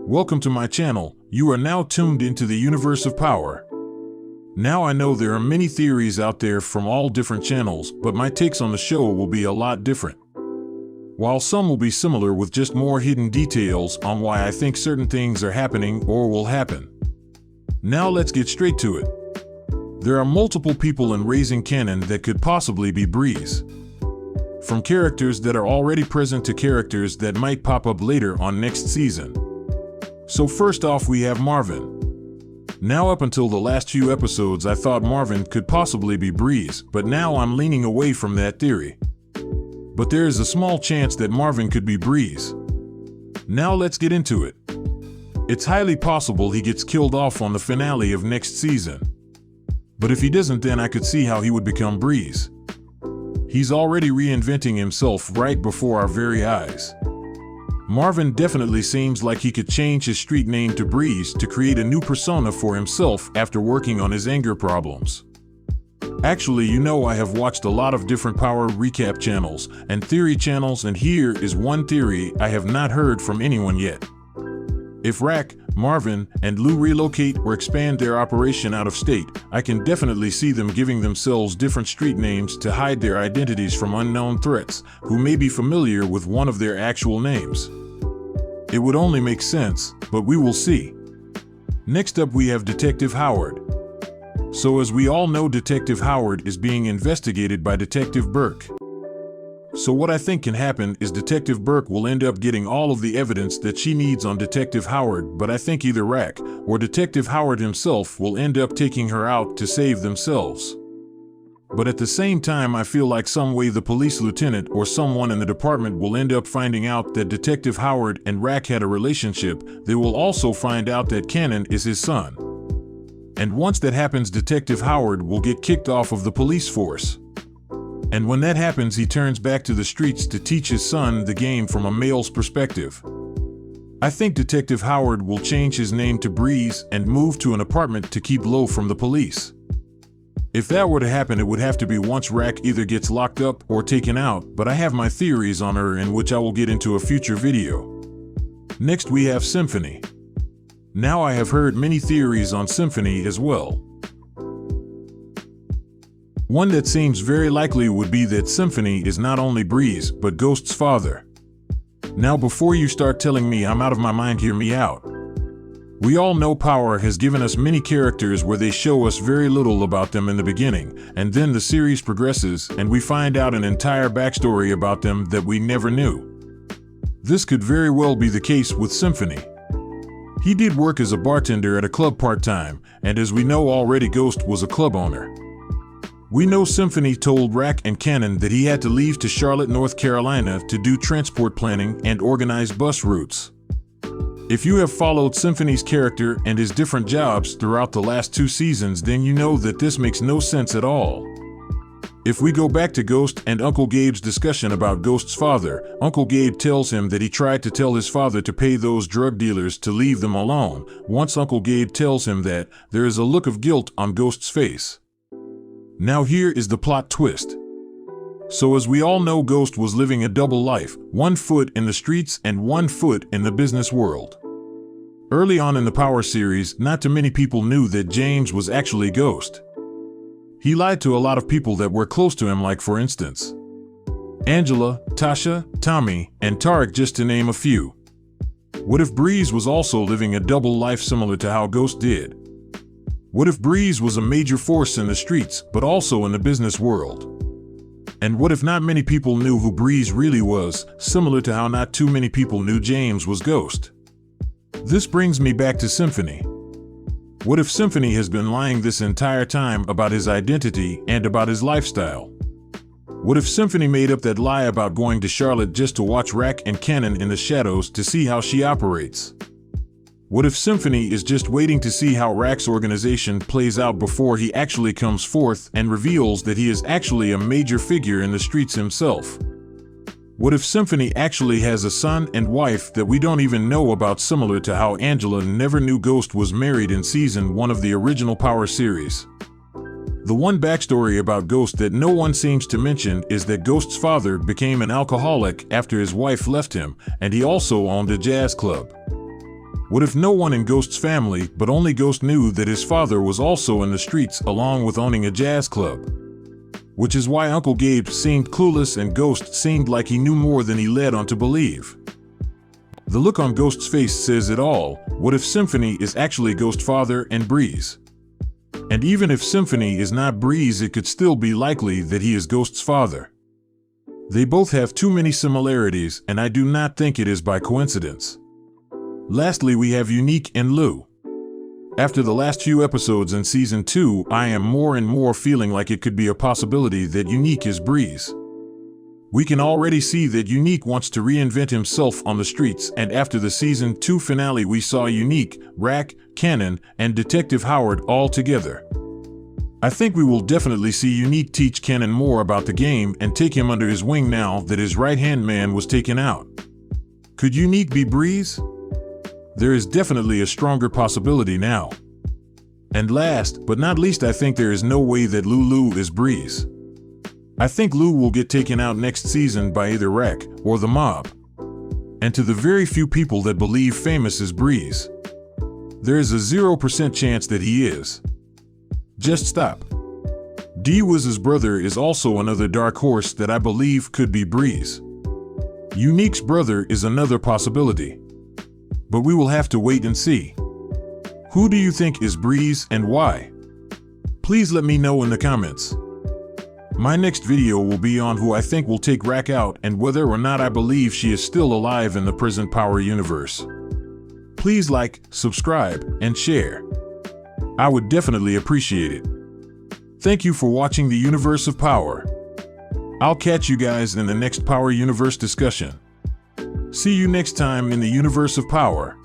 Welcome to my channel. You are now tuned into the universe of power. Now I know there are many theories out there from all different channels, but my takes on the show will be a lot different. While some will be similar with just more hidden details on why I think certain things are happening or will happen. Now let's get straight to it. There are multiple people in Raising Canon that could possibly be Breeze. From characters that are already present to characters that might pop up later on next season. So first off we have Marvin. Now up until the last few episodes I thought Marvin could possibly be Breeze, but now I'm leaning away from that theory. But there is a small chance that Marvin could be Breeze. Now let's get into it. It's highly possible he gets killed off on the finale of next season. But if he doesn't, then I could see how he would become Breeze. He's already reinventing himself right before our very eyes. Marvin definitely seems like he could change his street name to Breeze to create a new persona for himself after working on his anger problems. Actually, you know, I have watched a lot of different power recap channels and theory channels, and here is one theory I have not heard from anyone yet. If Rack, Marvin, and Lou relocate or expand their operation out of state, I can definitely see them giving themselves different street names to hide their identities from unknown threats who may be familiar with one of their actual names. It would only make sense, but we will see. Next up we have Detective Howard. So as we all know, Detective Howard is being investigated by Detective Burke. So what I think can happen is Detective Burke will end up getting all of the evidence that she needs on Detective Howard, but I think either Rack or Detective Howard himself will end up taking her out to save themselves. But at the same time, I feel like some way the police lieutenant or someone in the department will end up finding out that Detective Howard and Rack had a relationship. They will also find out that Cannon is his son. And once that happens, Detective Howard will get kicked off of the police force. And when that happens, he turns back to the streets to teach his son the game from a male's perspective. I think Detective Howard will change his name to Breeze and move to an apartment to keep low from the police. If that were to happen, it would have to be once Rack either gets locked up or taken out, but I have my theories on her, in which I will get into a future video. Next we have Symphony. Now I have heard many theories on Symphony as well. One that seems very likely would be that Symphony is not only Breeze, but Ghost's father. Now before you start telling me I'm out of my mind, hear me out. We all know Power has given us many characters where they show us very little about them in the beginning, and then the series progresses and we find out an entire backstory about them that we never knew. This could very well be the case with Symphony. He did work as a bartender at a club part-time, and as we know already, Ghost was a club owner. We know Symphony told Rack and Cannon that he had to leave to Charlotte, North Carolina to do transport planning and organize bus routes. If you have followed Symphony's character and his different jobs throughout the last 2 seasons, then you know that this makes no sense at all. If we go back to Ghost and Uncle Gabe's discussion about Ghost's father, Uncle Gabe tells him that he tried to tell his father to pay those drug dealers to leave them alone. Once Uncle Gabe tells him that, there is a look of guilt on Ghost's face. Now here is the plot twist. So as we all know, Ghost was living a double life, 1 foot in the streets and 1 foot in the business world. Early on in the Power series, not too many people knew that James was actually Ghost. He lied to a lot of people that were close to him, like for instance, Angela, Tasha, Tommy, and Tarek, just to name a few. What if Breeze was also living a double life similar to how Ghost did? What if Breeze was a major force in the streets, but also in the business world? And what if not many people knew who Breeze really was, similar to how not too many people knew James was Ghost? This brings me back to Symphony. What if Symphony has been lying this entire time about his identity and about his lifestyle? What if Symphony made up that lie about going to Charlotte just to watch Rack and Cannon in the shadows to see how she operates? What if Symphony is just waiting to see how Rack's organization plays out before he actually comes forth and reveals that he is actually a major figure in the streets himself? What if Symphony actually has a son and wife that we don't even know about, similar to how Angela never knew Ghost was married in season 1 of the original Power series? The one backstory about Ghost that no one seems to mention is that Ghost's father became an alcoholic after his wife left him, and he also owned a jazz club. What if no one in Ghost's family, but only Ghost, knew that his father was also in the streets along with owning a jazz club? Which is why Uncle Gabe seemed clueless and Ghost seemed like he knew more than he led on to believe. The look on Ghost's face says it all. What if Symphony is actually Ghost's father and Breeze? And even if Symphony is not Breeze, it could still be likely that he is Ghost's father. They both have too many similarities, and I do not think it is by coincidence. Lastly, we have Unique and Lou. After the last few episodes in Season 2, I am more and more feeling like it could be a possibility that Unique is Breeze. We can already see that Unique wants to reinvent himself on the streets, and after the Season 2 finale we saw Unique, Rack, Cannon, and Detective Howard all together. I think we will definitely see Unique teach Cannon more about the game and take him under his wing now that his right-hand man was taken out. Could Unique be Breeze? There is definitely a stronger possibility now. And last but not least, I think there is no way that Lulu is Breeze. I think Lou will get taken out next season by either Rack or the mob. And to the very few people that believe Famous is Breeze, there is a 0% chance that he is. Just stop. D-Wiz's brother is also another dark horse that I believe could be Breeze. Unique's brother is another possibility. But we will have to wait and see. Who do you think is Breeze and why? Please let me know in the comments. My next video will be on who I think will take Rack out and whether or not I believe she is still alive in the Prison Power universe. Please like, subscribe, and share. I would definitely appreciate it. Thank you for watching the Universe of Power. I'll catch you guys in the next Power Universe discussion. See you next time in the Universe of Power.